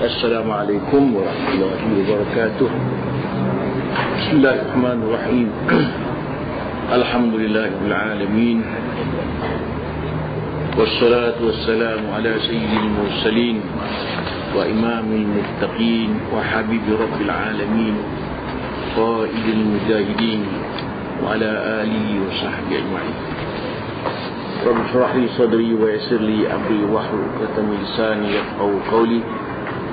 Assalamualaikum warahmatullahi wabarakatuh. Bismillahirrahmanirrahim. Alhamdulillahirabbil alamin. Wassalatu wassalamu ala sayyidil mursalin wa imamil muttaqin wa habibi rabbil alamin qaidil mujahidin wa ala alihi wa sahbihi ajma'in. Rabbi shrah li sadri wa yassir li amri wahlul 'uqdatam min lisani yafqahu qawli.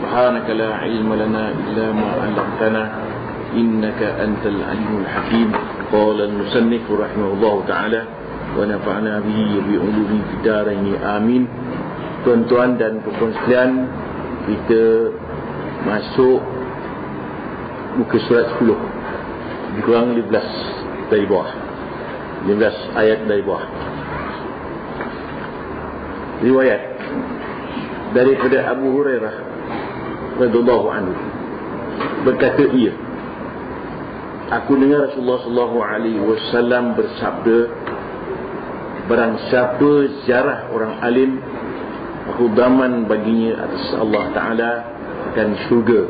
Subhanaka la ilma lana illa ma 'allamtana innaka antal alimul hakim. Qala al-musannif rahimahullahu ta'ala wa nafa'na bihi bi ulumi fid darain amin. Tuan-tuan dan puan-puan sekalian, kita masuk muka surat 10, lebih kurang 15 dari bawah, 15 ayat dari bawah. Riwayat daripada Abu Hurairah radhiyallahu anhu berkata, ia, aku dengar Rasulullah sallallahu alaihi wasallam bersabda, barang siapa ziarah orang alim, aku daman baginya atas Allah Ta'ala dan syurga.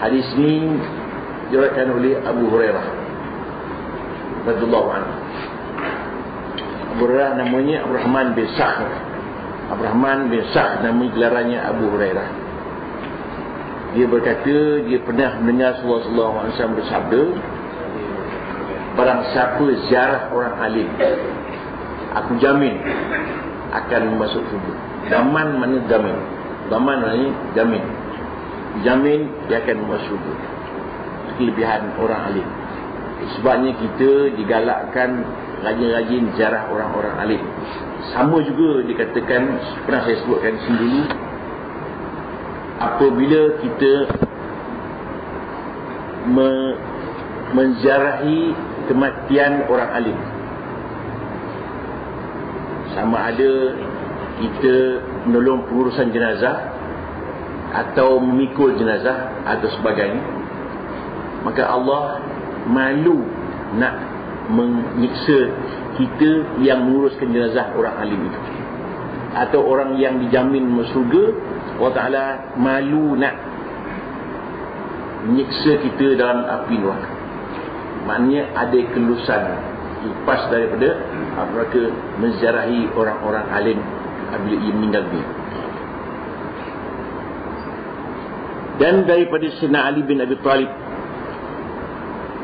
Hadis ini diriwayatkan oleh Abu Hurairah radhiyallahu anhu. Abu Hurairah namanya Abdurrahman bin Sakhr. Abdurrahman bin Sakhr nama gelarannya Abu Hurairah. Dia berkata, dia pernah mendengar Rasulullah SAW bersabda, barang siapa ziarah orang alim, aku jamin akan masuk syurga. Daman mana jamin? Daman maknanya jamin. Jamin dia akan masuk syurga. Kelebihan orang alim. Sebabnya kita digalakkan rajin-rajin ziarah orang-orang alim. Sama juga dikatakan, pernah saya sebutkan sini dulu, apabila kita menziarahi kematian orang alim, sama ada kita menolong pengurusan jenazah atau memikul jenazah atau sebagainya, maka Allah malu nak menyiksa kita yang menguruskan jenazah orang alim itu, atau orang yang dijamin masuk syurga. Allah Ta'ala malu nak menyiksa kita dalam api neraka. Maknanya ada kelulusan lepas daripada mereka menziarahi orang-orang alim apabila ia meninggal dunia. Dan daripada Sayyidina Ali bin Abi Talib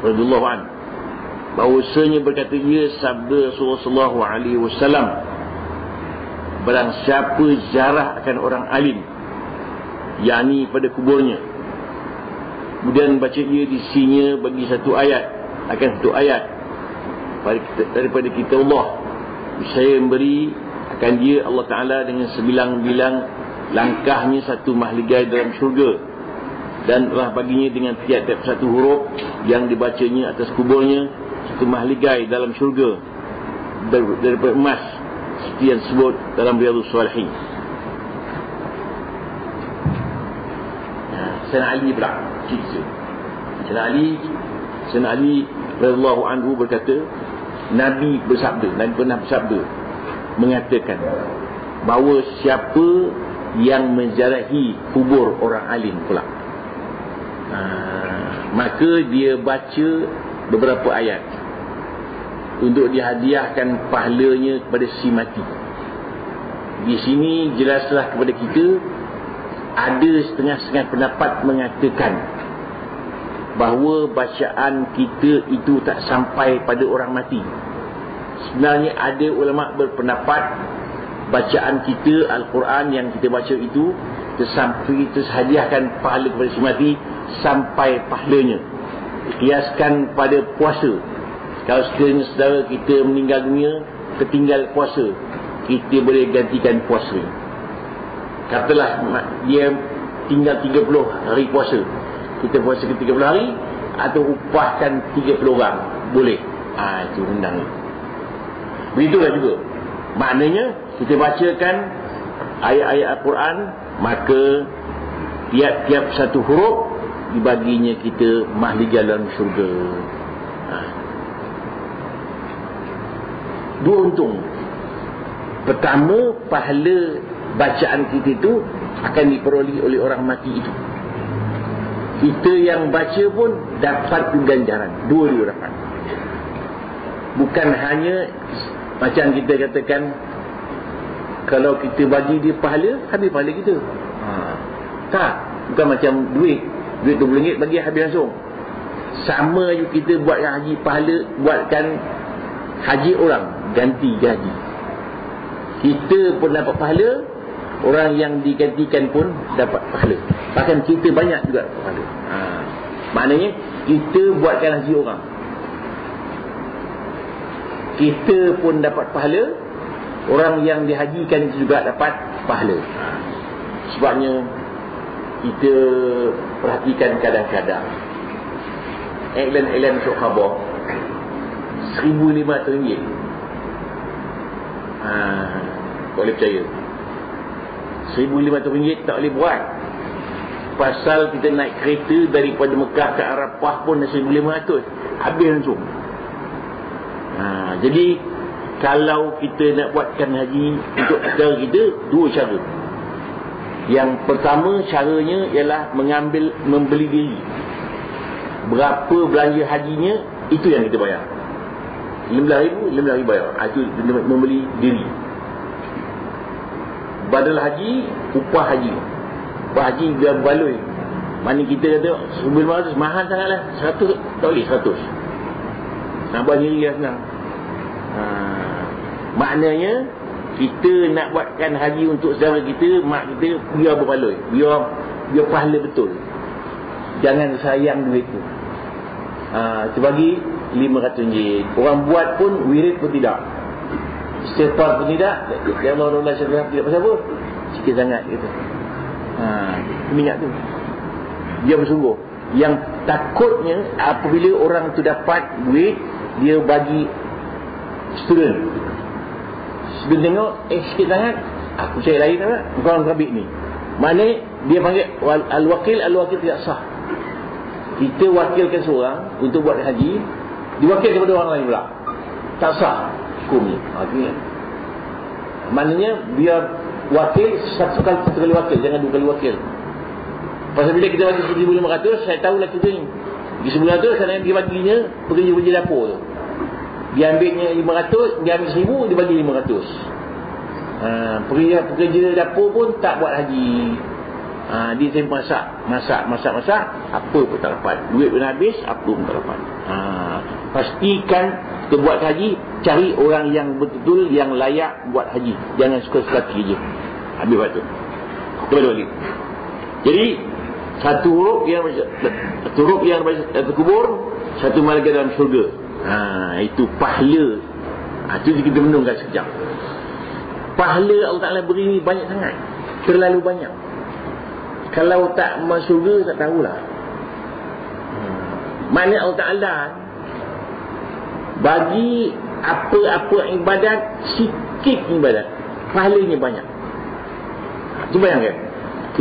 radhiyallahu anhu, bahawasanya berkata, ia sabda Rasulullah sallallahu alaihi wasallam, barang siapa ziarah akan orang alim, yakni pada kuburnya, kemudian baca ia di sisinya bagi satu ayat, akan satu ayat daripada kita Allah, saya memberi akan dia Allah Ta'ala dengan sebilang-bilang langkahnya satu mahligai dalam syurga, dan telah baginya dengan tiap-tiap satu huruf yang dibacanya atas kuburnya satu mahligai dalam syurga daripada emas, seperti yang disebut dalam Riyadhus Shalihin. Sayyidina Ali pula cerita. Sayyidina Ali radhiyallahu anhu berkata, Nabi pernah bersabda, mengatakan bahawa siapa yang menziarahi kubur orang alim pula, maka dia baca beberapa ayat untuk dihadiahkan pahalanya kepada si mati. Di sini jelaslah kepada kita, ada setengah-setengah pendapat mengatakan bahawa bacaan kita itu tak sampai pada orang mati. Sebenarnya ada ulama berpendapat bacaan kita Al-Quran yang kita baca itu terhadiahkan pahala kepada si mati sampai pahalanya. Kiaskan pada puasa. Kalau sekiranya saudara kita meninggal dunia, ketinggal puasa, kita boleh gantikan puasa. Katalah dia tinggal 30 hari puasa, kita puasa ke 30 hari, atau upahkan 30 orang, boleh. Itu rendang. Begitulah juga, maknanya kita bacakan ayat-ayat Al-Quran, maka tiap-tiap satu huruf dibaginya kita mahligai dalam syurga. Dua untung. Pertama, pahala bacaan kita itu akan diperoleh oleh orang mati itu. Kita yang baca pun dapat ganjaran, dua-dua dapat. Bukan hanya macam kita katakan, kalau kita bagi dia pahala, habis pahala kita. Tak, bukan macam duit RM20 bagi habis langsung. Sama je kita buatkan haji pahala, buatkan haji orang, ganti haji. Kita pun dapat pahala, orang yang digantikan pun dapat pahala. Bahkan kita banyak juga dapat pahala. Maknanya kita buatkan haji orang, kita pun dapat pahala, orang yang dihajikan juga dapat pahala. Sebabnya kita perhatikan kadang-kadang iklan-iklan masuk khabar RM1,500. Tak boleh percaya, RM1,500 tak boleh buat. Pasal kita naik kereta daripada Mekah ke Arafah pun RM1,500, habis langsung. Jadi kalau kita nak buatkan haji untuk negara kita, dua cara. Yang pertama caranya ialah membeli diri. Berapa belanja hajinya, itu yang kita bayar. RM15,000 bayar. Itu membeli diri. Badal haji, upah haji. Upah haji biar berbaloi. Mana kita kata RM1,500 mahal sangatlah, 100 tak boleh, 100. Nak buat diri lah senang. Maknanya kita nak buatkan haji untuk saudara kita, mak kita, biar berbaloi, biar pahala betul. Jangan sayang duit tu. Kita bagi RM500. Orang buat pun wirid pun tidak, istighfar pun tidak. Ya Allah, tidak pasal apa, sikit sangat gitu. Minyak tu dia bersungguh. Yang takutnya apabila orang tu dapat duit, dia bagi student tengok, sikit sangat, aku cari lain tak, bukan orang ni. Maknanya dia panggil al-wakil tidak sah. Kita wakilkan seorang untuk buat haji, diwakil kepada orang lain pula, tak sah hukum ni. Maknanya biar wakil satu kali wakil, jangan dua kali wakil. Pasal bila kita bagi RM1,500, saya tahulah kita ni RM1,500 kerana dia baginya pergi dapur tu. Dia ambilnya RM500, dia ambil RM1,000, dia bagi RM500. Pekerja dapur pun tak buat haji. Dia simpan masak, apa pun tak dapat. Duit pun habis, apa pun tak dapat. Pastikan kita buat haji, cari orang yang betul-betul yang layak buat haji. Jangan suka-suka je. Habis waktu. Kita balik. Jadi satu huruf yang terkubur, satu malaikat dalam syurga. Itu pahala. Itu kita menunggang sekejap. Pahala Allah Ta'ala beri ni banyak sangat, terlalu banyak. Kalau tak masuk syurga, tak tahulah. Maknanya Allah Ta'ala bagi apa-apa ibadat, sikit ibadat, pahalanya banyak. Cuba bayangkan,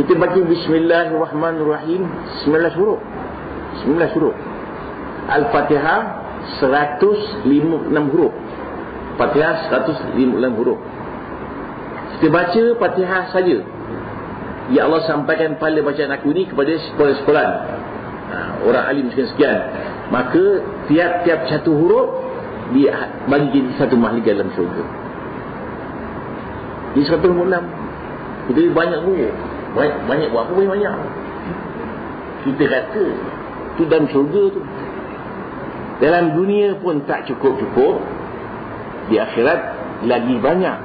kita baca Bismillahirrahmanirrahim 19 huruf. Al-Fatihah 156 huruf. Fatihah 156 huruf. Kita baca Fatihah saja, ya Allah sampaikan pahala bacaan aku ni kepada sekolah-sekolah orang alim sekian-sekian. Maka tiap-tiap satu huruf dia bagi jadi satu mahligai dalam syurga. Di 156. Kita banyak huruf. Banyak buat apa banyak. Kita kata tu dalam syurga tu. Dalam dunia pun tak cukup-cukup, di akhirat lagi banyak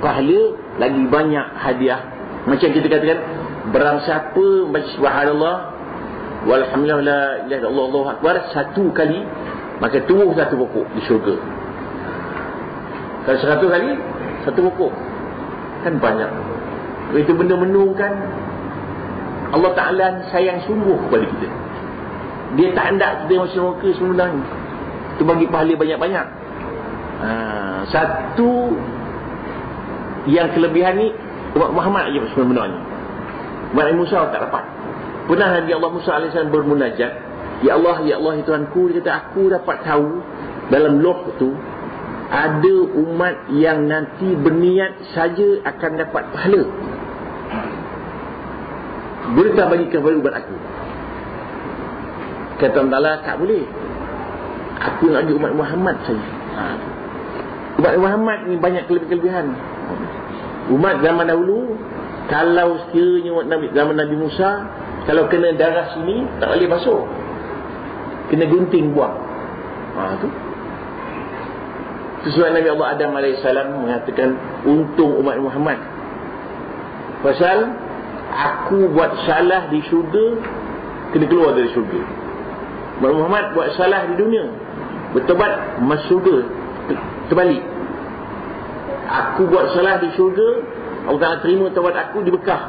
pahala, lagi banyak hadiah. Macam kita katakan, barang siapa baca subhanallah walhamdulillah la ilaha illallah Allahu akbar satu kali, maka tumbuh satu pokok di syurga. Kalau 100 kali satu pokok, kan banyak. Itu benda menunjukkan Allah Ta'ala sayang sungguh kepada kita. Dia tak hendak kita masuk neraka sebenarnya. Itu bagi pahala banyak-banyak. Satu yang kelebihan ni umat Muhammad aja sebenarnya. Umat Musa tak dapat. Pernah Nabi Allah Musa AS bermunajat, ya Allah Tuhanku, dia kata aku dapat tahu dalam loh tu ada umat yang nanti berniat saja akan dapat pahala. boleh tak bagikan kepada umat aku? Kata Allah Ta'ala, tak boleh. Aku nak jadi umat Muhammad saja. Umat Muhammad ni banyak kelebihan. Umat zaman dahulu, kalau sekiranya zaman Nabi Musa, kalau kena darah sini, tak boleh masuk, kena gunting buang. Tu sebab Nabi Allah Adam AS mengatakan, untung umat Muhammad, pasal aku buat salah di syurga, kena keluar dari syurga. Umat Muhammad buat salah di dunia, bertobat masuk syurga, terbalik. Aku buat salah di syurga, Allah Ta'ala terima taubat aku di Mekah.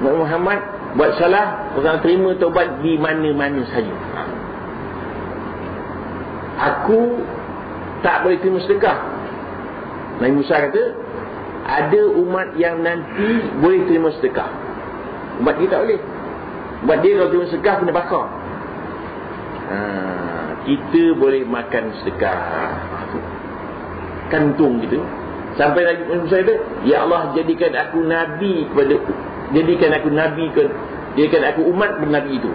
Umat Muhammad buat salah, Allah Ta'ala terima taubat di mana-mana saja. Aku tak boleh terima sedekah. Nabi Musa kata, ada umat yang nanti boleh terima sedekah, umat dia tak boleh. Umat dia kalau terima sedekah kena bakar. Kita boleh makan sedekah, kantung gitu. Sampai Nabi Musa kata, ya Allah, jadikan aku nabi jadikan aku umat bernabi itu.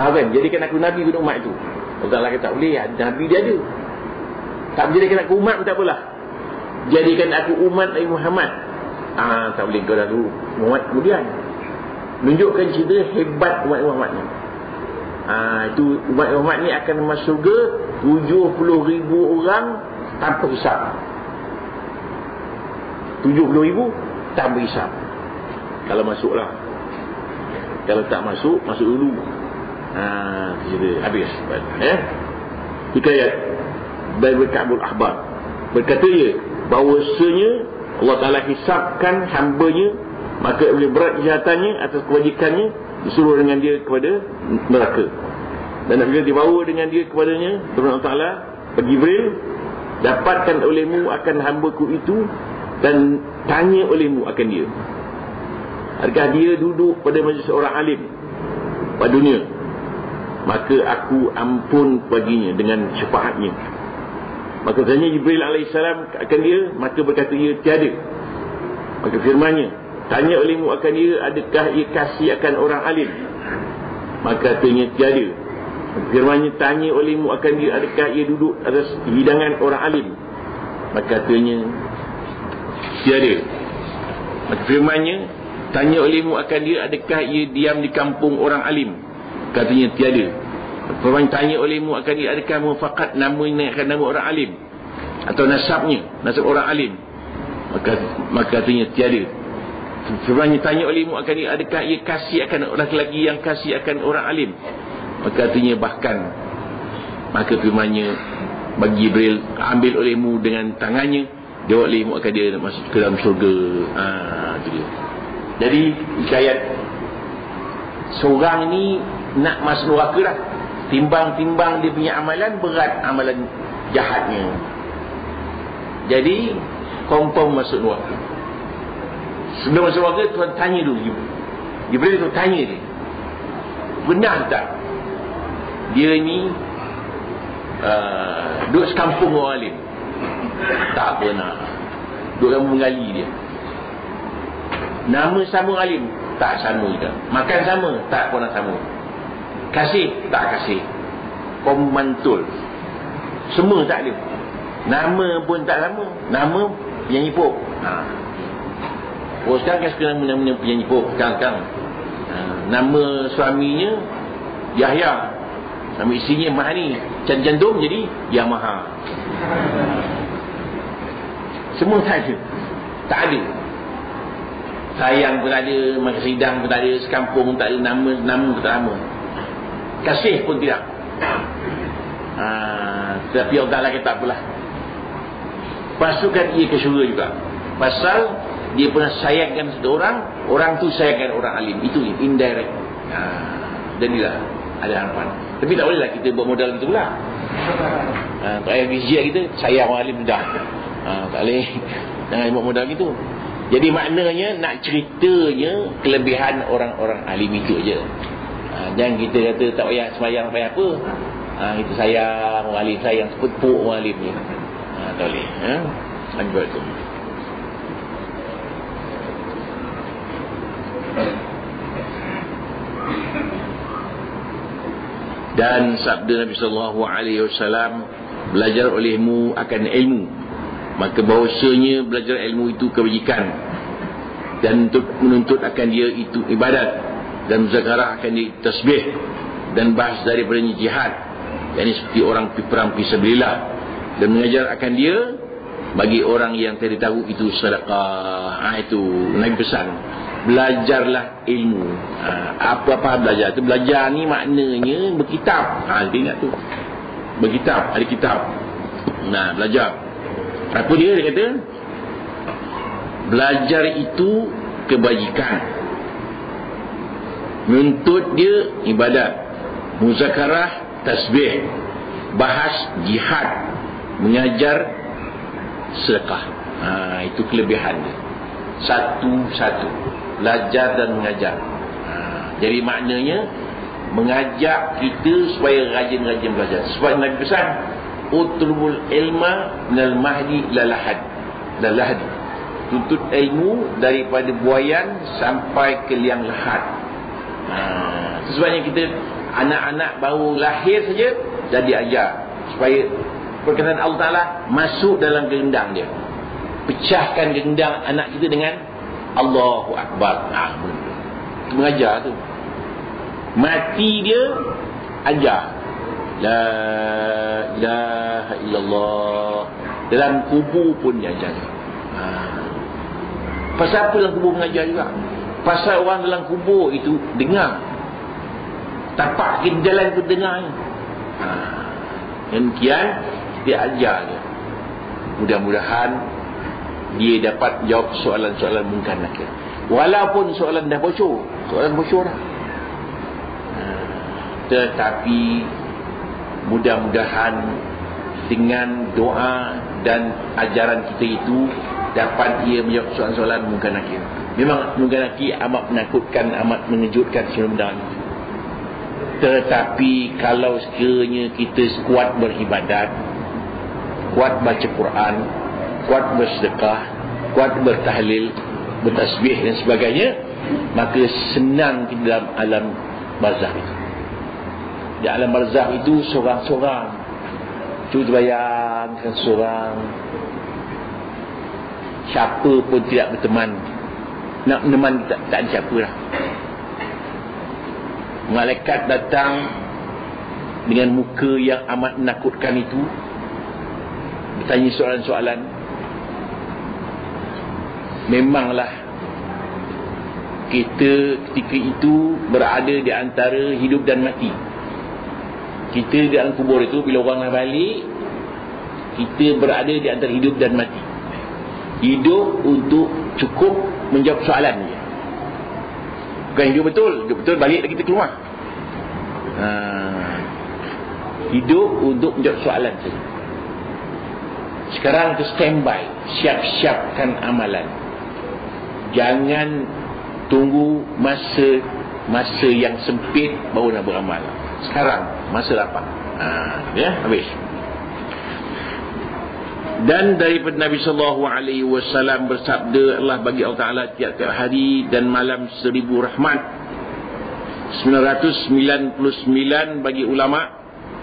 Kan? Jadikan aku nabi kepada umat itu. Allah Ta'ala kata, tak boleh, nabi dia ada. Tak jadikan aku umat pun tak apalah. Jadikan aku umat Nabi Muhammad. Tak boleh, kau dah dulu Muhammad kemudian. Menunjukkan cerita hebat umat Muhammad ni. Itu umat Muhammad ni akan masuk surga 70,000 orang tanpa hisap. 70,000 tanpa hisap. Kalau masuklah. Kalau tak masuk, masuk dulu. Cerita habis. Hikayat Bible Ka'bul Ahbar berkata ya, bahawasanya Allah Ta'ala hisapkan hambanya, maka oleh berat kejahatannya atas kewajikannya, disuruh dengan dia kepada neraka. Dan apabila dibawa dengan dia kepadanya, firman Allah Ta'ala, Jibril, dapatkan olehmu akan hambaku itu dan tanya olehmu akan dia, adakah dia duduk pada majlis orang alim pada dunia, maka aku ampun baginya dengan syafaatnya. Maka tanya Jibril AS akan dia, maka berkata ia tiada. Maka firmannya, tanya olehmu akan dia, adakah ia kasih akan orang alim, maka katanya tiada. Maka firmannya, tanya olehmu akan dia, adakah ia duduk atas hidangan orang alim, maka katanya tiada. Maka firmannya, tanya olehmu akan dia, adakah ia diam di kampung orang alim, katanya tiada. Firman, tanya olehmu akan dia, adakah mufakat namanya akan nama orang alim, atau nasab orang alim, maka katanya tiada. Firman, tanya olehmu akan dia, adakah ia kasih akan lelaki yang kasih akan orang alim, maka katanya bahkan. Maka firmannya bagi Jibril, ambil olehmu dengan tangannya, dia bawa olehmu akan dia masuk ke dalam syurga. Itu dia. Jadi hikayat seorang ni nak masuk neraka dah, timbang-timbang dia punya amalan, berat amalan jahatnya, jadi confirm masuk neraka. Sebelum masuk neraka, Tuhan tanya dulu Jibril tu tanya dia, benar tak dia ni duduk sekampung orang alim? Tak benar. Duduk kamu menggali dia. Nama sama alim? Tak sama juga. Makan sama? Tak pernah sama. Kasih? Tak kasih. Pemantul? Semua tak ada. Nama pun tak sama. Nama penyanyi pop. Sekarang kan suka nama penyanyi pop. Sekarang nama suaminya Yahya, nama isinya Mahani, jantung jadi Yamaha. Semua tak ada. Tak ada. Sayang pun tak ada, masa sidang pun tak ada, sekampung pun tak ada, nama pun tak sama. Kasih pun tidak. Tapi Allah Ta'ala kata tak apalah, masukkan ia ke syurga juga. Pasal dia pernah sayangkan satu orang tu sayangkan orang alim. Itu indirect. Dan inilah ada harapan. Tapi tak bolehlah kita buat modal gitu pula. Tak payah vizia kita sayang orang alim dah. Tak boleh. Jangan buat modal gitu. Jadi maknanya nak ceritanya kelebihan orang-orang alim itu aja. Jangan kita kata tak payah sembahyang, tak payah apa. Kita sayang orang alim, sayang sepupuk orang alim ni. Tak boleh. Assalamualaikum. Dan sabda Nabi sallallahu alaihi wasallam, belajar olehmu akan ilmu, maka bahawasanya belajar ilmu itu kebajikan, dan untuk menuntut akan dia itu ibadat, dan muzakarah akan dia tasbih, dan bahas daripadanya jihad, yakni seperti orang perang fisabilillah, dan mengajar akan dia bagi orang yang tidak tahu itu sedekah. Itu Nabi pesan, belajarlah ilmu. Apa-apa belajar tu, belajar ni maknanya berkitab. Kita ingat tu, berkitab, ada kitab. Belajar. Apa dia kata? Belajar itu kebajikan, menuntut dia ibadat, muzakarah tasbih, bahas jihad, mengajar sedekah. Itu kelebihan dia. Satu-satu belajar dan mengajar. Jadi maknanya mengajak kita supaya rajin-rajin belajar. Sebab Nabi pesan, utlubul ilma minal mahdi lalahad. Tuntut ilmu daripada buayan sampai ke liang lahat. Sebabnya kita anak-anak baru lahir saja dah diajar supaya perkataan Allah Ta'ala masuk dalam gendang dia. Pecahkan gendang anak kita dengan Allahu Akbar. Itu mengajar tu. Mati dia ajar la ilaha illallah. Dalam kubur pun dia ajar. Pasal apa dalam kubur mengajar juga? Pasal orang dalam kubur itu dengar, tapak ke jalan pun dengar. Demikian dia ajar dia. Mudah-mudahan dia dapat jawab soalan-soalan mungkar nakir. Walaupun soalan dah bocor, dah. Tetapi mudah-mudahan dengan doa dan ajaran kita itu dapat dia menjawab soalan-soalan mungkar nakir. Memang mungkar nakir amat menakutkan, amat mengejutkan sebenarnya. Tetapi kalau sekiranya kita kuat beribadat, kuat baca Quran, kuat bersedekah, kuat bertahlil, bertasbih dan sebagainya, maka senang kita dalam alam barzakh itu. Di alam barzakh itu seorang-seorang. Cuba bayangkan seorang, siapa pun tidak berteman, nak meneman tak ada siapa lah. Malaikat datang dengan muka yang amat menakutkan itu, bertanya soalan-soalan. Memanglah kita ketika itu berada di antara hidup dan mati. Kita di dalam kubur itu, bila orang balik, kita berada di antara hidup dan mati. Hidup untuk cukup menjawab soalan je. Bukan hidup betul balik kita keluar. Hidup untuk menjawab soalan saja. Sekarang kita standby, siap-siapkan amalan. Jangan tunggu masa yang sempit baru nak beramal. Sekarang masa lapang. Habis. Dan daripada Nabi sallallahu alaihi wasallam bersabda, Allah bagi Allah Taala tiap-tiap hari dan malam 1000 rahmat, 999 bagi ulama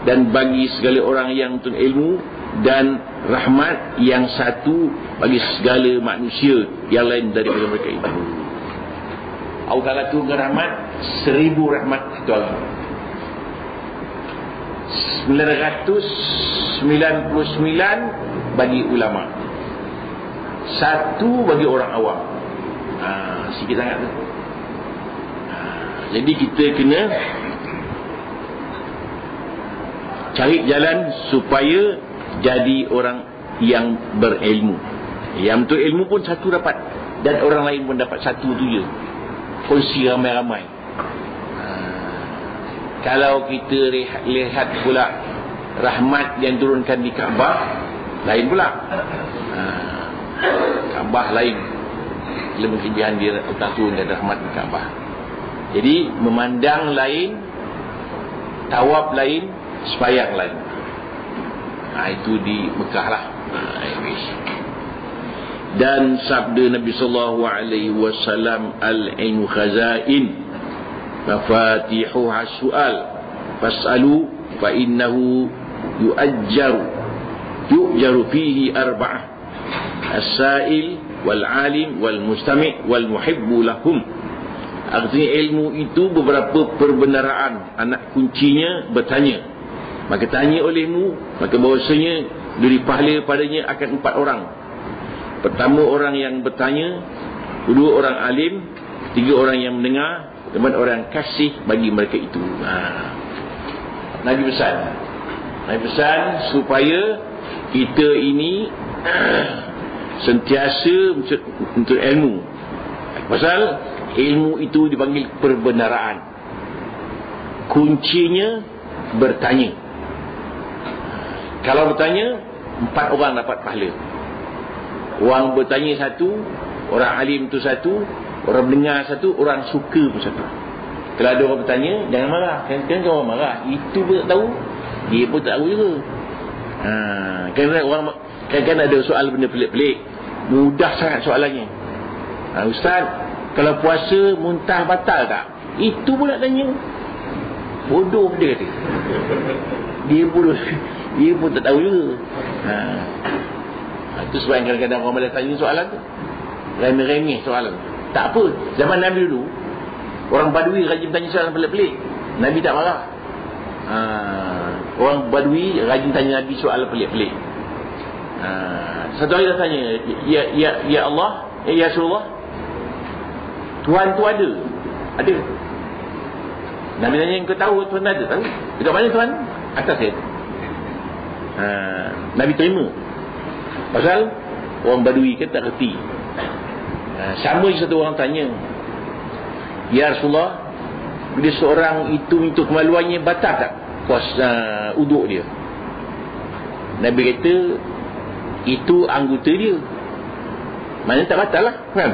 dan bagi segala orang yang menuntut ilmu, dan rahmat yang satu bagi segala manusia yang lain daripada mereka itu. Allah Taala turunkan rahmat 1000 rahmat itu hari. 999 bagi ulama, 1 bagi orang awam. Sikit sangat tu. Jadi kita kena cari jalan supaya jadi orang yang berilmu. Yang betul ilmu pun satu dapat, dan orang lain pun dapat satu tu je. Kongsi ramai-ramai. Kalau kita lihat pula rahmat yang turunkan di Kaabah, lain pula. Kaabah lain, lebih kelebihan dia tak turunkan rahmat di Kaabah. Jadi memandang lain, tawaf lain, sembahyang lain. Itu di Mekah lah. Dan sabda Nabi sallallahu alaihi wasallam, al-ilmu khazain mafatihuha su'al fas'alu fa innahu yu'jaru fihi arba'ah, as-sa'il wal alim wal mustami' wal muhibbu lahum. Artinya ilmu itu beberapa perbendaraan. Anak kuncinya bertanya. Maka tanya olehmu, maka bahawasanya diberi pahala padanya akan 4 orang. Pertama, orang yang bertanya. Kedua, orang alim. Ketiga, orang yang mendengar. Dan orang kasih bagi mereka itu. Nabi pesan supaya kita ini sentiasa untuk ilmu. Pasal ilmu itu dipanggil perbendaraan. Kuncinya bertanya. Kalau bertanya, 4 orang dapat pahala. Orang bertanya 1, orang alim tu 1, orang dengar 1, orang suka pun 1. Kalau ada orang bertanya, jangan marah. Kan orang marah, itu pun tak tahu, dia pun tak tahu juga. Kan ada soal benda pelik-pelik, mudah sangat soalannya. Ustaz, kalau puasa muntah batal tak? Itu pun nak tanya. Bodoh dia kata. Dia bodoh. Dia pun tak tahu juga. Itu sebab yang kadang-kadang orang boleh tanya soalan tu, remeh-remeh soalan. Tak apa, zaman Nabi dulu, orang Badui rajin tanya soalan pelik-pelik, Nabi tak marah. Orang Badui rajin tanya Nabi soalan pelik-pelik. Satu hari dia tanya, Ya Allah, Ya Rasulullah, Tuhan tu ada? Ada. Nabi tanya, kau tahu Tuhan ada? Tahu. Dekat mana Tuhan? Atas dia. Nabi terima. Pasal orang Badui kan tak reti. Sama je satu orang tanya, Ya Rasulullah, bila seorang itu minta kemaluannya, batal tak uduk dia? Nabi kata, itu anggota dia, maknanya tak batal lah kan?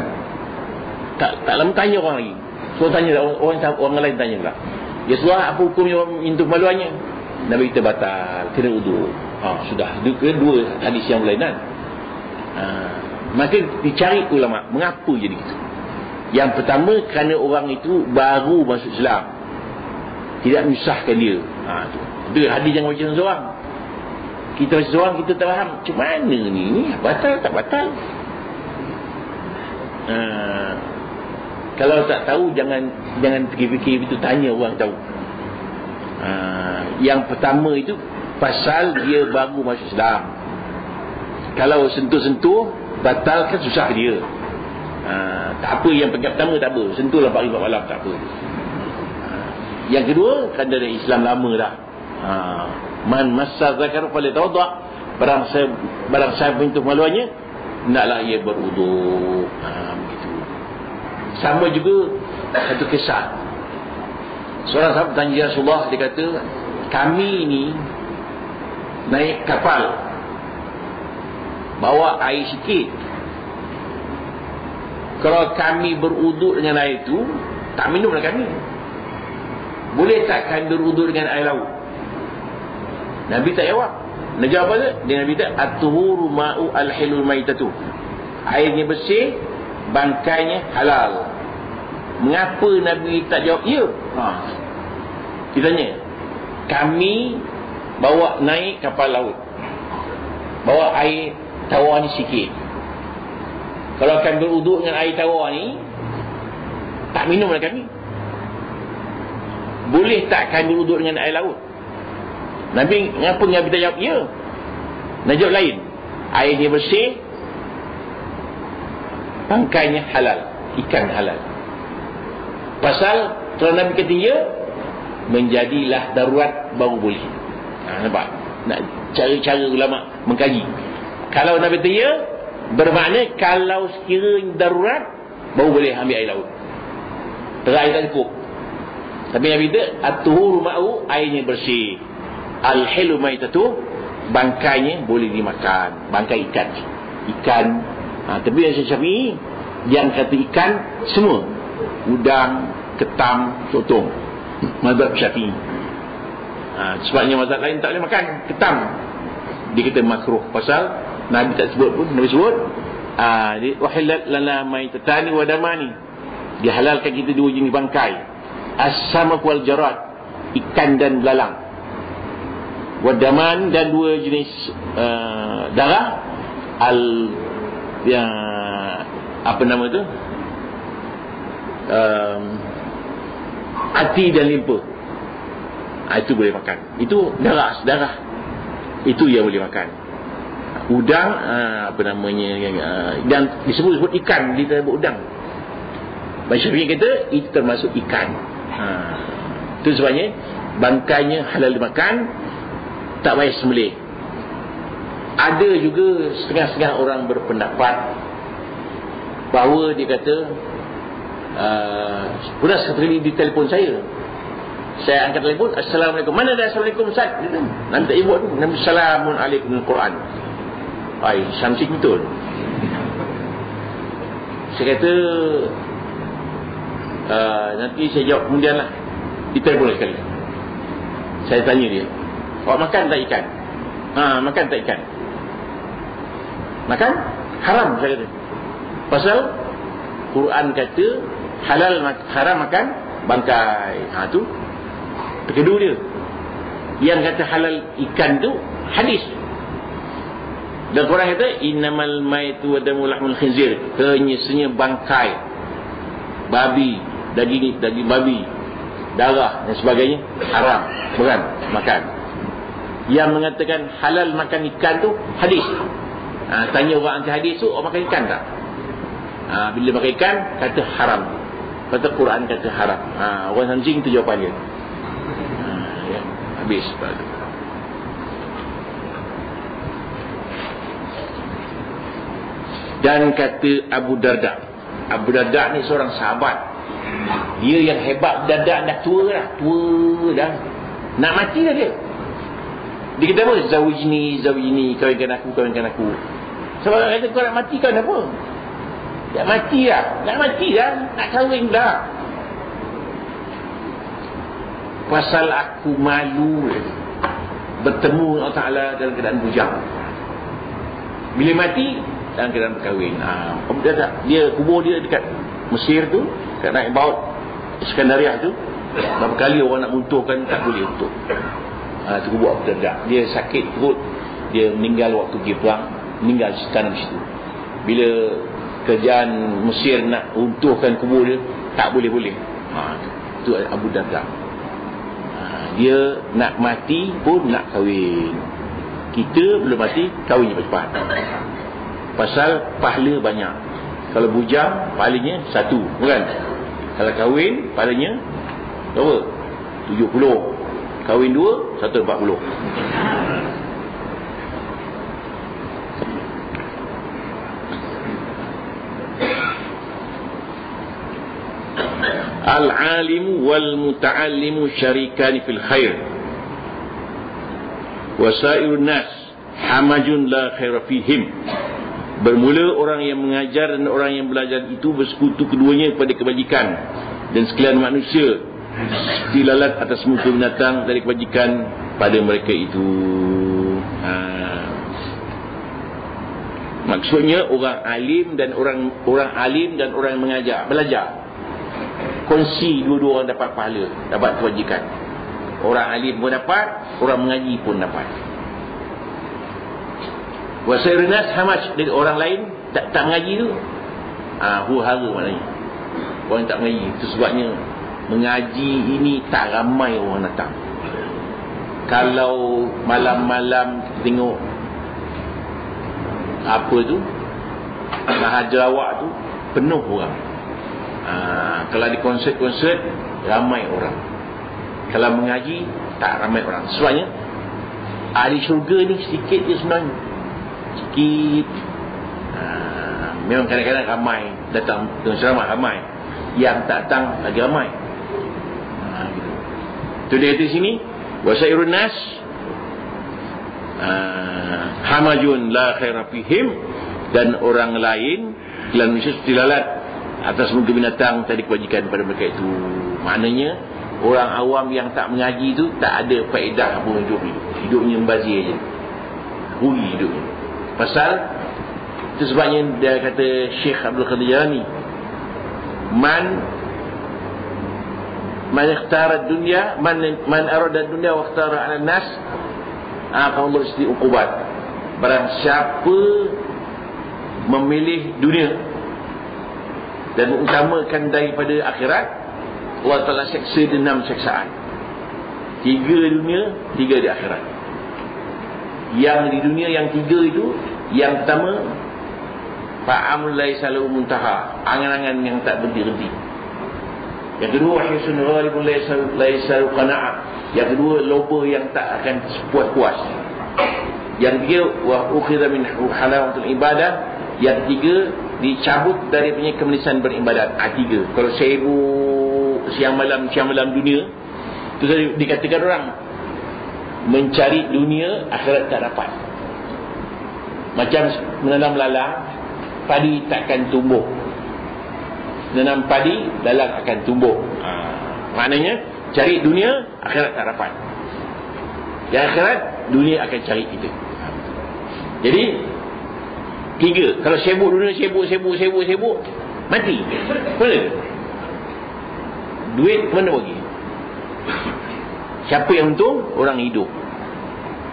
Tak lama tanya orang lagi. So tanya orang lain tanya pula, Ya Rasulullah, apa hukumnya orang minta kemaluannya? Nabi kata batal, kena uduk. Sudah. Kedua hadis yang berlainan. Maka dicari ulama, mengapa jadi gitu? Yang pertama, kerana orang itu baru masuk Islam, tidak menyusahkan dia. Itu hadis yang macam seorang. Kita macam seorang, kita tak faham macam mana ni, batal tak batal. Kalau tak tahu, jangan fikir-fikir itu, tanya orang tahu. Yang pertama itu pasal dia baru masuk Islam. Kalau sentuh-sentuh batal kan susah dia. Tak apa, yang pertama tak apa, sentuhlah pagi malam tak apa. Yang kedua, kan dari Islam lama dah. Man massa zakar falyatawadda, barang saya menyentuh maluannya, hendaklah ia berwuduk. Begitu. Sama juga satu kisah. Seorang sahabat tanya Rasulullah, dia kata, kami ni naik kapal, bawa air sikit. Kalau kami beruduk dengan air itu, tak minumlah kami. Boleh tak kami beruduk dengan air laut? Nabi tak jawab. Nak jawab apa? Dia Nabi tak, at-tuhuru ma'u al-hilul maitatu. Airnya bersih, bangkainya halal. Mengapa Nabi tak jawab ya? Kita tanya, kami bawa naik kapal laut, bawa air tawar ni sikit. Kalau kami beruduk dengan air tawar ni, tak minumlah kami. Boleh tak kami beruduk dengan air laut? Nabi, kenapa Nabi tak jawab ya? Nak jawab lain. Airnya bersih, bangkainya halal, ikan halal. Pasal kalau Nabi kata ya, menjadilah darurat baru boleh. Nampak? Nak cara-cara ulama mengkaji. Kalau Nabi kata ya, bermakna kalau sekiranya darurat baru boleh ambil air laut. Terair tak cukup. Tapi Nabi kata at-tuhuru ma'u, airnya bersih, al-hilu maitatu, bangkainya boleh dimakan, bangkai ikan. Tapi yang Syafi'i, yang kata ikan semua, udang, ketam, sotong. Mazhab Syafi'i. Sebabnya mazhab lain tak boleh makan ketam, dia kata makruh. Pasal Nabi tak sebut pun. Nabi sebut wahillat lana maitatani wa damani, dihalalkan kita dua jenis bangkai, as-samak wal jarad, ikan dan belalang. Wadaman, dan 2 jenis darah, yang apa nama tu, hati dan limpa. Itu boleh makan. Itu darah, itu yang boleh makan. Udang, apa namanya, dan disebut ikan, dia sebut udang. Masyarakat kata itu termasuk ikan. Itu sebabnya bangkainya halal dimakan, tak payah sembelih. Ada juga setengah-setengah orang berpendapat bahawa dia kata, pernah satu kali di telefon saya angkat telefon, Assalamualaikum. Mana ada Assalamualaikum Ustaz? Nanti ibu tu, Assalamualaikum Al-Quran. Something betul. Saya kata, nanti saya jawab kemudian lah. Di telefon sekali. Saya tanya dia, awak makan tak ikan? Makan tak ikan? Makan? Haram, saya kata. Pasal Quran kata haram makan bangkai. Tu terkedu dia. Yang kata halal ikan tu hadis. Dan Quran kata innamal maitu wa damu lahmul khinzir, kenyesnya bangkai babi, daging babi, darah dan sebagainya haram, bukan makan. Yang mengatakan halal makan ikan tu hadis. Tanya orang anti hadis tu, orang makan ikan tak? Bila makan ikan kata haram, kata Quran kata haram. Orang sanjing tu jawapan dia. Ya, habis. Dan kata Abu Darda ni seorang sahabat. Dia yang hebat. Darda dah tua dah, nak mati dah dia. Dia kata apa? Zawijni, kawinkan aku. Sebab kata kau nak mati, kau apa? Nak mati dah, nak kahwin dah. Pasal aku malu bertemu Allah Ta'ala dalam keadaan bujang. Bila mati dalam keadaan berkahwin. Dia kubur dia dekat Mesir tu, kat naik baut Iskandariah tu. Berapa kali orang nak munturkan, tak boleh untuk. Itu kubur Abu Darda. Dia sakit perut, dia meninggal waktu pergi perang, meninggal tanam situ. Bila kerajaan Mesir nak runtuhkan kubur dia, tak boleh. Itu Abu Darda. Dia nak mati pun nak kahwin. Kita belum mati, kahwin cepat-cepat. Pasal pahala banyak. Kalau bujang, pahalanya 1, bukan? Kalau kahwin, pahalanya berapa? 70. Kahwin 2, 140. Al-alimu wal-muta'allimu syarikani fil khair. Wasairun nas hamajun la khaira fihim. Bermula orang yang mengajar dan orang yang belajar itu bersekutu keduanya pada kebajikan, dan sekalian manusia seperti lalat atas muka binatang dari kebajikan pada mereka itu. Maksudnya orang alim dan orang yang mengajar, belajar, kongsi, dua-dua orang dapat pahala, dapat kebajikan. Orang alim pun dapat, orang mengaji pun dapat. Wasairun nas hamaj, dari orang lain tak mengaji tu huru-hara maknanya. Orang tak mengaji. Itu sebabnya mengaji ini tak ramai orang datang. Kalau malam-malam tengok apa tu, Mahajarawak tu penuh orang. Kalau di konsert-konsert ramai orang. Kalau mengaji tak ramai orang. Sebabnya ahli syurga ni sedikit je sebenarnya. Sikit. Memang kadang-kadang ramai datang dengan ceramah, ramai. Yang tak datang lagi ramai. Itu dia kata sini, wasairun nas hamajun la khaira fihim, dan orang lain kelan manusia seperti lalat atas muka binatang, tadi kewajikan pada mereka itu. Maknanya orang awam yang tak mengaji itu tak ada faedah pun hidupnya membazir je, rugi hidupnya. Pasal itu sebabnya dia kata Syekh Abdul Qadir Jalani, man man ikhtara dunya man arada dunya wa ikhtara 'ala nas akan mesti uqubat. Barang siapa memilih dunia dan mengutamakan daripada akhirat, Allah Ta'ala seksa dia 6 seksaan. 3 dunia, 3 di akhirat. Yang di dunia yang 3 itu, yang pertama fa'amul laisa lahu muntaha, angan-angan yang tak berhenti-henti. Yang kedua hisun ghalibun laisa qana'ah, yang kedua loba yang tak akan puas-puas. Yang ketiga wa ukhidha min halawatul ibadah, yang ketiga dicabut dari punya kemenisan beribadat. 3. Kalau sibuk siang malam dunia, itu dikatakan orang mencari dunia, akhirat tak dapat. Macam menanam lalang, padi takkan tumbuh. Menanam padi, lalang akan tumbuh. Maknanya cari dunia, akhirat tak dapat. Yang akhirat, dunia akan cari kita. Jadi 3. Kalau sibuk dunia, sibuk, mati. Mana? Duit mana bagi? Siapa yang untung? Orang hidup.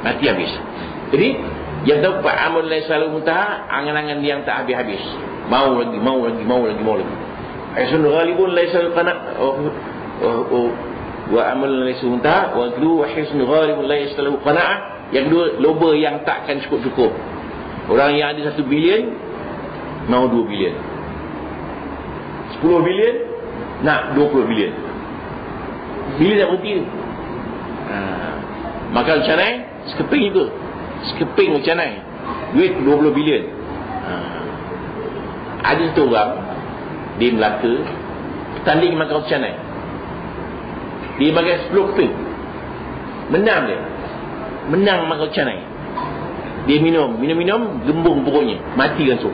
Mati habis. Jadi yang tahu Pak Amal selalu muntaha, angan-angan yang tak habis-habis. Mau lagi. Aisun ghalibun laisa qana wa amal laisa muntaha, wa kedua hisn ghalibun laisa lahu qana'ah, yang kedua loba yang takkan cukup. Orang yang ada 1 bilion mau 2 bilion, 10 bilion nak 20 bilion. Bila dah berhenti tu? Maka macam mana? Sekeping itu. Sekeping macam mana? Duit 20 bilion. Ada satu orang di Melaka tanding makan macam mana? Dia makan 10 keping. Menang dia. Menang makan macam mana? Dia minum, gembung perutnya, mati langsung.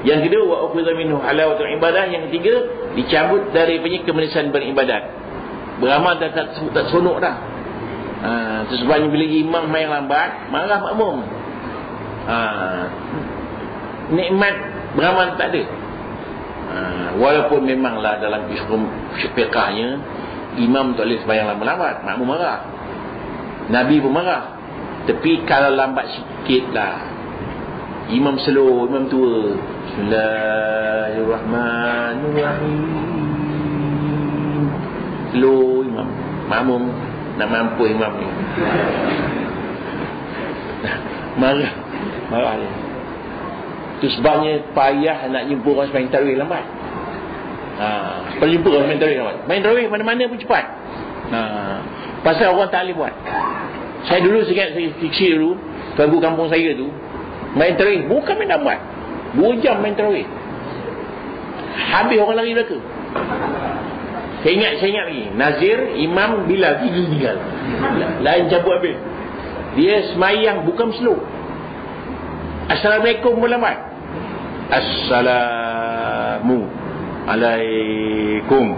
Yang kedua wa ukhidha minhu halawatul ibadah, yang ketiga dicabut dari punya kemenisan beribadat. Beramal tak seronok dah. Sebabnya bila imam main lambat, marah makmum. Nikmat beramal tak ada. Walaupun memanglah dalam fiqahnya imam tak boleh sembahyang lambat-lambat, makmum marah, Nabi pun marah. Tapi kalau lambat sikit lah, imam slow, imam tua, Bismillahirrahmanirrahim, slow imam, makmum nak mampu imam ni marah dia. Itu sebabnya payah nak jumpa orang sembahyang tarawih lambat. Kalau jumpa orang sembahyang tarawih lambat, main tarawih mana-mana pun cepat. Pasal orang tak boleh buat. Saya dulu saya fiksi dulu, tuan kampung saya tu main tarawih bukan main lambat, 2 jam main tarawih, habis orang lari belaka. Saya ingat lagi Nazir, imam Bilal tinggal lain cabut habis. Dia semayang bukan slow. Assalamualaikum pun lambat. Assalamu alaikum.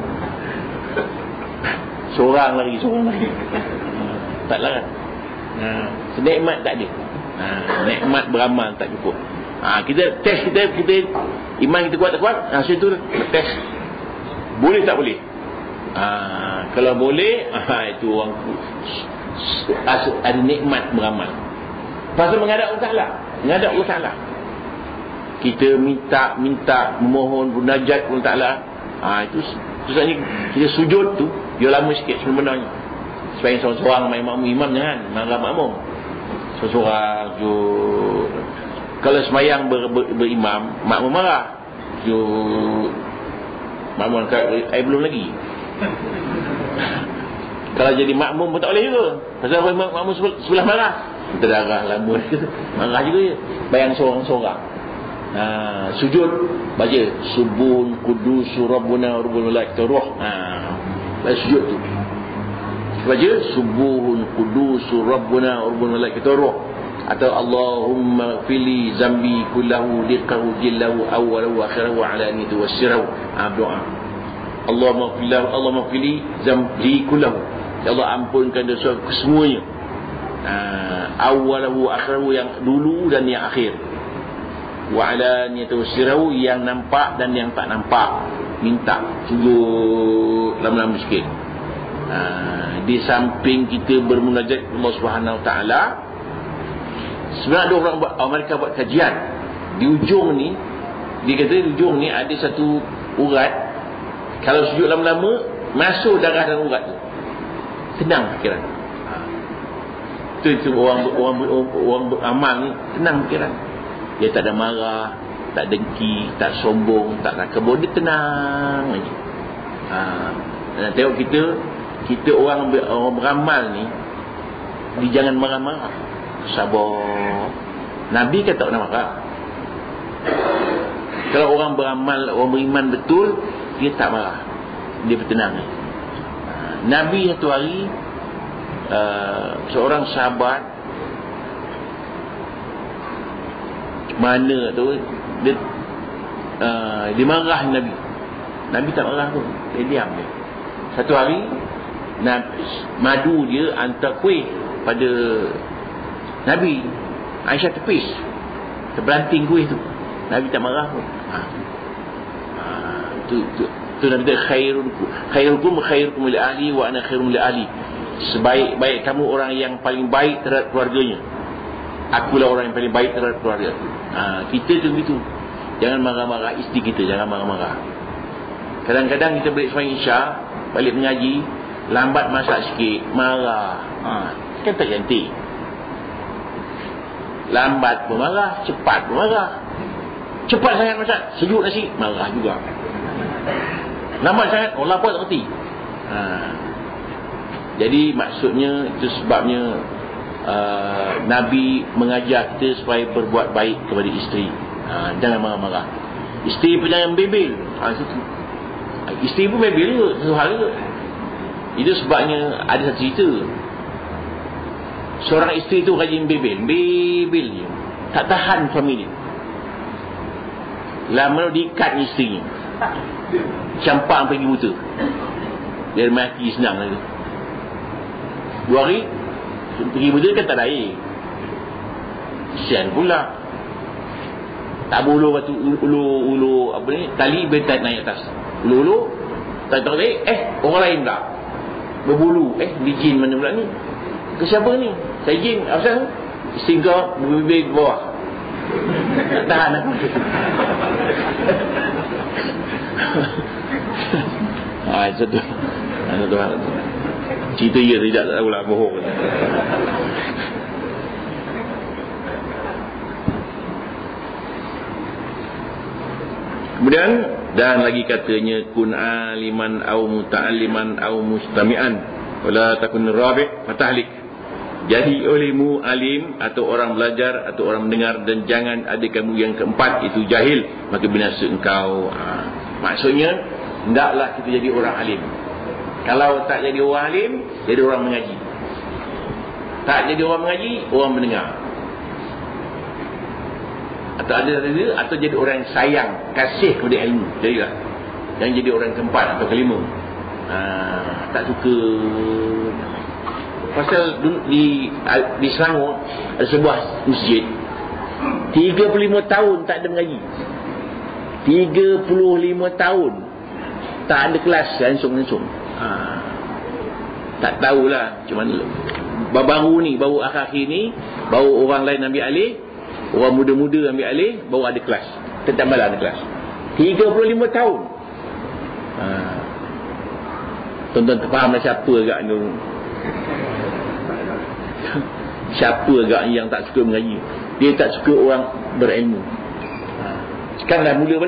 Seorang lagi. Tak larat. Nikmat tak ada. Nikmat beramal tak cukup. Kita test kita iman kita kuat tak kuat. Hasil tu test boleh tak boleh. Kalau boleh, itu orang ada nikmat beramal. Pasal menghadap Allah Ta'ala, kita minta memohon munajat Allah Ta'ala. Itu sebenarnya kita sujud tu dia lama sikit sebenarnya. Supaya seorang-seorang main makmum, imam jangan marah makmum. Seorang sujud. Kalau semayang berimam, makmum marah. Sujud. Makmum belum lagi. Kalau jadi makmum pun tak boleh juga. Pasal makmum sebelah marah, terdarah lama marah juga je. Bayang seorang-seorang sujud, baca Subun Kudus Rabbuna Rabbul Malaikatu Ruh. Baca sujud tu, baca Subun Kudus Rabbuna Rabbul Malaikatu Ruh, atau Allahumma fili zambi kullahu liqahu jillahu awwalahu akhirahu alaniyatu wassirahu. Doa Allahumma fili zambi kullahu, ya Allah ampunkan dosa kesemuanya, awalahu akhirahu, yang dulu dan yang akhir, wa alaniyatu wassirahu, yang nampak dan yang tak nampak, minta sujud lama-lama sikit. Di samping kita bermunajat Allah Subhanahu Wa Taala, sebenarnya ada orang mereka buat kajian di ujung ni. Dia kata di ujung ni ada satu urat, kalau sujud lama-lama masuk darah dalam urat tu, tenang fikiran. Itu orang beramal ni tenang fikiran. Dia tak ada marah, tak dengki, tak sombong, tak kebun, dia tenang aja. Dan tengok kita orang beramal ni, dia jangan marah-marah, sabar. Nabi kata tak nak marah. Kalau orang beramal, orang beriman betul, dia tak marah, dia bertenang. Nabi satu hari, seorang sahabat mana tu, dia marah Nabi. Nabi tak marah pun, dia diam dia. Satu hari madu dia hantar kuih pada Nabi. Aisyah tepis, terbelanting kuih tu. Nabi tak marah pun. Tu Nabi kata khairukum li ahli wa ana khairum li ahli. Sebaik-baik kamu orang yang paling baik terhadap keluarganya, akulah orang yang paling baik terhadap keluarga. Kita tu begitu. Jangan marah-marah isteri kita, jangan marah-marah. Kadang-kadang kita balik sembahyang Isya, balik mengaji, lambat masak sikit, marah. Kan tak cantik. Lambat pun marah, cepat pun marah. Cepat sangat masak, sejuk nasi, marah juga. Lambat sangat, orang lapar tak kerti. Jadi maksudnya, itu sebabnya Nabi mengajar kita supaya berbuat baik kepada isteri. Jangan marah-marah. Isteri pun jangan bebel. Isteri pun bebel juga, satu hal juga. Itu sebabnya ada satu cerita. Seorang isteri tu rajin bebel je, tak tahan suami dia. Lama diikat isteri, campak pergi buta, biar mati senang lagi. 2 hari pergi buta kan tak ada air, kesian pula. Tak boleh batu ulu apa ni, tali betat naik atas, ulu tak tarik, orang lain pula berbulu, ni jin mana pula ni, ke siapa ni, saya jin asal sehingga berbibir ke bawah, tak tahan aku. Satu cerita dia tidak tahulah, bohong. Kemudian dan lagi katanya, kun aliman au muta'alliman au mustami'an wala takun rabi' fatahlik. Jadi olehmu alim atau orang belajar atau orang mendengar, dan jangan ada kamu yang keempat, itu jahil, maka binasa engkau. Maksudnya hendaklah kita jadi orang alim. Kalau tak jadi orang alim, jadi orang mengaji. Tak jadi orang mengaji, orang mendengar. Atau jadi orang yang sayang, kasih kepada ilmu. Jadilah. Jangan jadi orang keempat atau kelima. Tak suka. Pasal di Selangor ada sebuah masjid 35 tahun tak ada mengaji. 35 tahun tak ada kelas, langsung. Tak tahulah macam mana. Baru akhir-akhir ni, baru orang lain ambil alih, orang muda-muda ambil alih, baru ada kelas. Tetap malah ada kelas. 35 tahun. Tuan-tuan terfahamlah siapa agak ni. Siapa agak yang tak suka mengaji. Dia tak suka orang berilmu. Sekarang dah mula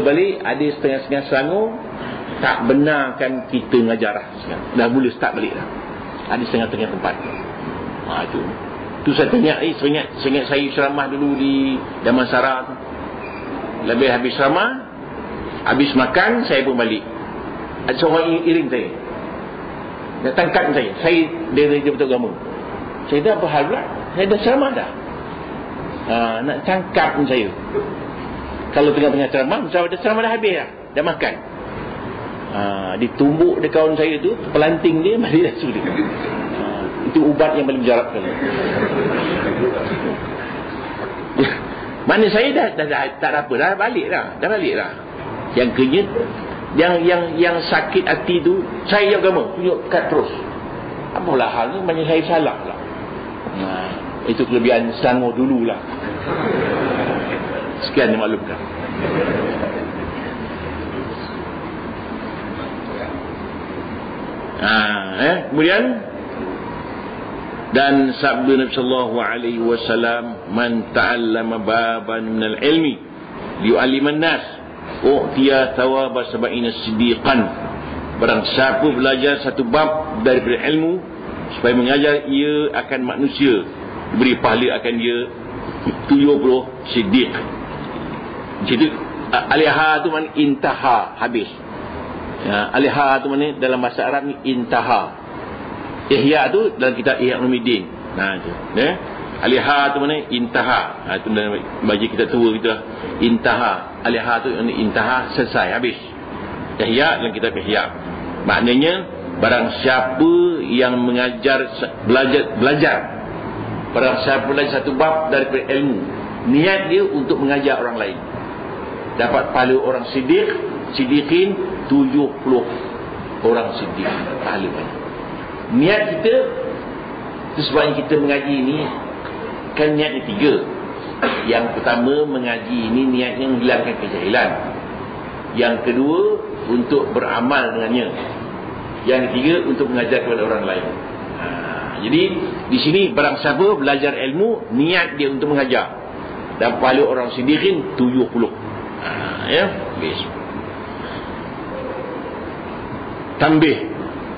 balik ada setengah-setengah Selangor tak benarkan kita mengajar lah. Dah mula start balik lah. Ada setengah-setengah tempat. Itu saya tanya, seingat saya ceramah dulu di Damansara tu. Lebih habis ceramah, habis makan, saya pun balik. Ada seorang iring saya, dia tangkap saya dia betul agama. Saya dah apa hal pula, saya dah ceramah dah. Nak tangkap saya. Kalau tengah-tengah ceramah, dah ceramah dah habis dah makan. Ditumbuk dia kawan saya tu, pelanting dia, balik dah sulit. Itu ubat yang paling mujarab sekali. Mana saya dah tak ada apa, dah balik dah. Yang kerja yang sakit hati tu, saya agama tunjuk kat terus. Apalah hal ni, macam saya salah lah. Itu kelebihan Selangor dululah. Sekian dimaklumkan. Kemudian dan sabda Nabi sallallahu alaihi wasallam, man ta'allama baban minal ilmi liyu'alliman nas u'tiya thawaba sab'ina siddiqan. Barang siapa belajar satu bab daripada ilmu supaya mengajar ia akan manusia, beri pahala akan dia 70 siddiq. Jadi aliha tu makna intaha, habis. Aliha tu makna dalam bahasa Arab ni intaha. Ihya tu dalam kitab Ihya Ulumuddin. Tu. Aliha tu makna intaha. Itu dalam bagi kita tua kita. Intaha. Aliha tu makna intaha, selesai, habis. Ihya dalam kitab Ihya. Maknanya barang siapa yang mengajar belajar. Barang siapa belajar satu bab daripada ilmu, niat dia untuk mengajar orang lain, dapat pahala orang siddiqin 70 orang siddiq, pahala banyak. Niat kita itu sebabnya kita mengaji ini kan niatnya 3. Yang pertama, mengaji ini niatnya menghilangkan kejahilan. Yang kedua, untuk beramal dengannya. Yang ketiga, untuk mengajar kepada orang lain. Jadi di sini barang siapa belajar ilmu, niat dia untuk mengajar, dan pahala orang siddiqin 70. Habis.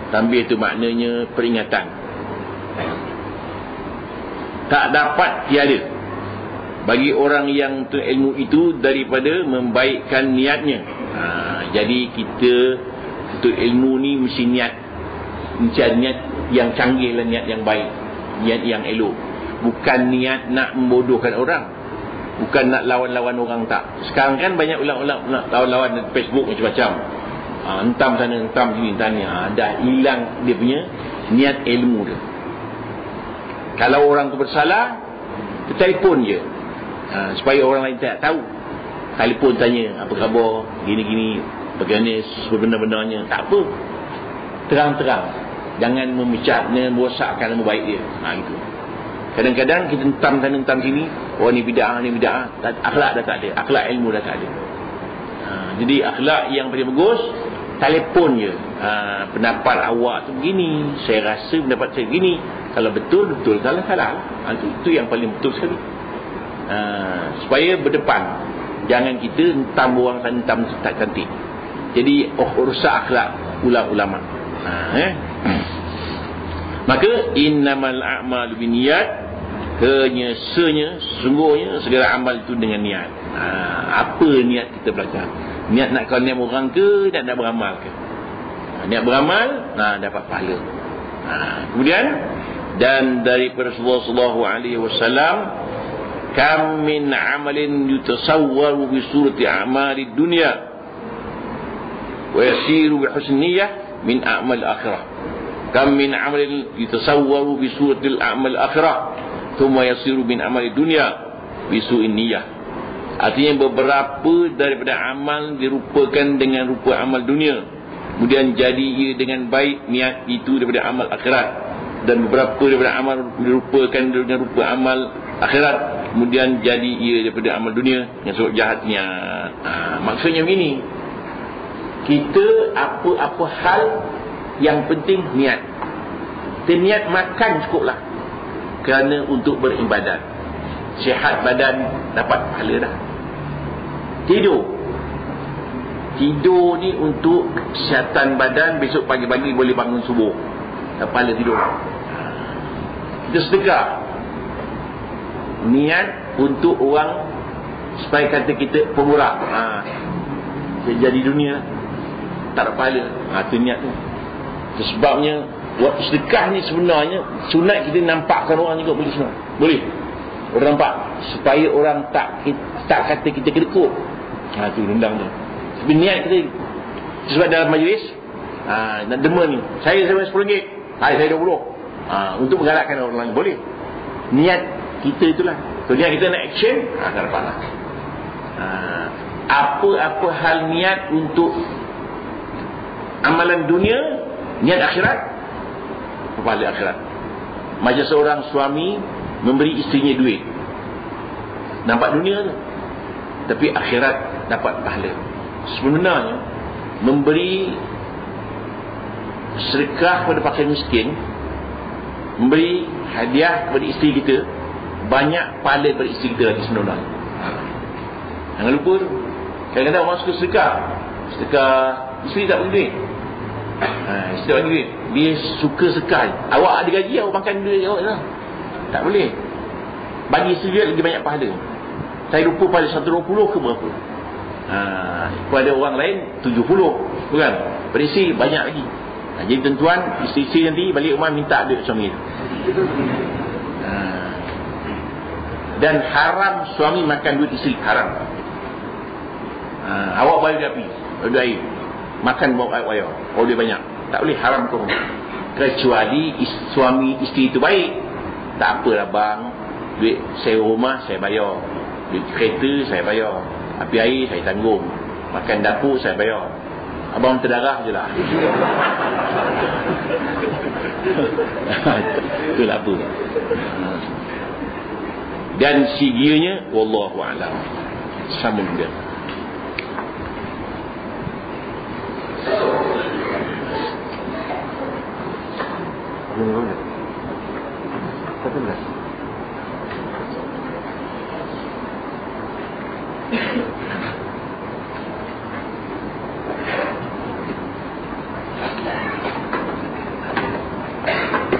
Tambih itu maknanya peringatan. Tak dapat tiada bagi orang yang terilmu itu daripada membaikkan niatnya. Jadi kita untuk ilmu ni mesti niat, niat yang canggih lah, niat yang baik, niat yang elok. Bukan niat nak membodohkan orang, bukan nak lawan-lawan orang, tak. Sekarang kan banyak ulang-ulang lawan-lawan Facebook macam-macam. Entam sana, entam sini, tanya. Dah hilang dia punya niat ilmu dia. Kalau orang tu bersalah, telefon je, supaya orang lain tak tahu. Telefon tanya, apa khabar, gini-gini, bagaimana sebenar-benarnya. Tak apa, terang-terang. Jangan merosakkan nama baik dia. Gitu. Kadang-kadang kita entam sana, entam sini, oh ni bid'ah, ni bid'ah. Akhlak dah tak ada, akhlak ilmu dah tak ada. Jadi akhlak yang paling bagus, telefon je. Pendapat awak tu begini, saya rasa pendapat saya begini. Kalau betul, betul. Kalau salah, itu yang paling betul sekali. Supaya berdepan, jangan kita entam orang sana, entam tak cantik. Jadi rusak akhlak ulama. Maka innamal a'malu binniyat, sungguhnya segala amal itu dengan niat. Apa niat kita belajar? Niat nak niat orang ke, nak beramal ke? Niat beramal, dapat pahala. Kemudian dan daripada Rasulullah sallallahu alaihi wasallam, kam min amalin yutasawwaru bi surati a'mali dunya wa yasiru bi husniyah min a'mal akhirah. Kam min amalin yutasawwaru bi surati al-a'mal akhirah thumma yasiru min amali dunya bi su'in niyyah. Artinya beberapa daripada amal dirupakan dengan rupa amal dunia, kemudian jadi ia dengan baik niat itu daripada amal akhirat, dan beberapa daripada amal dirupakan dengan rupa amal akhirat, kemudian jadi ia daripada amal dunia yang sebab jahatnya. Maksudnya begini, kita apa-apa hal yang penting niat. Kita niat makan cukuplah, kerana untuk beribadat, sihat badan, dapat pahala dah. Tidur ni untuk kesihatan badan, besok pagi-pagi boleh bangun subuh, dapat pahala tidur. Kita sedekah, niat untuk orang supaya kata kita pemurah, jadi dunia, tak ada pahala. Itu niat tu. Sebabnya sedekah ni sebenarnya sunat kita nampakkan orang juga boleh sunat. Boleh orang nampak, supaya orang tak kata kita kedekut. Itu rendang tu. Tapi niat kita, sebab dalam majlis nak dema ni, saya RM10, saya RM20, untuk menggalakkan orang lain, boleh. Niat kita itulah. So niat kita nak action, tak dapat lah. apa-apa hal niat untuk amalan dunia, niat akhirat, pahala akhirat. Macam seorang suami memberi isterinya duit, nampak dunia tu, tapi akhirat dapat pahala. Sebenarnya memberi sedekah kepada fakir miskin, memberi hadiah kepada isteri kita, banyak pahala kepada isteri kita lagi sebenarnya. Jangan lupa tu. Kadang-kadang orang suka sedekah isteri tak bagi duit. Isteri tak bagi duit, dia suka sedekah. Awak ada gaji, awak makan duit awak lah. Tak boleh. Bagi isteri dia lagi banyak pahala. Saya lupa pada 120 ke berapa. Kepada orang lain 70, bukan? Pada isteri banyak lagi. Jadi tuan-tuan, isteri nanti balik rumah minta duit suami tu. Dan haram suami makan duit isteri, haram. Awak bayar duit api, duit air, makan bawa air wayar, dia banyak, tak boleh, haram tu. Kecuali suami isteri itu baik. Tak apalah bang, duit sewa rumah saya bayar, duit kereta saya bayar, api air saya tanggung, makan dapur saya bayar, abang terdarah je lah. Itulah apa. Dan sigianya wallahu a'lam. Sambung dia.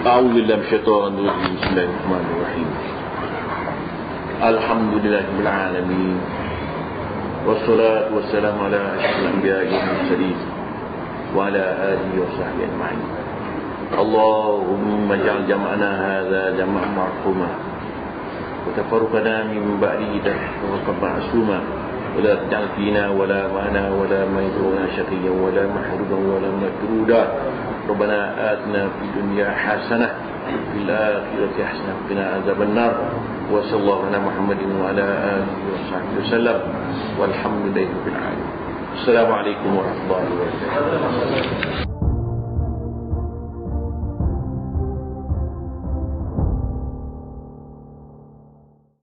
أعوذ بالله من الشيطان الرجيم بسم الله الرحمن الرحيم الحمد لله رب العالمين والصلاة والسلام على أشرف الأنبياء والمرسلين وعلى آله وصحبه أجمعين اللهم اجعل جمعنا هذا جمعا مرحوما وتفرقنا من بعده تفرقا معصوما ولا تجعل فينا ولا معنا ولا ميتنا شقيا ولا محروما ولا مكرودا ربنا آتنا في الدنيا حسنة في الآخرة حسنة وقنا عذاب النار وصلى الله على محمد وعلى آله وصحبه وسلم والحمد لله رب العالمين. السلام عليكم ورحمة الله وبركاته.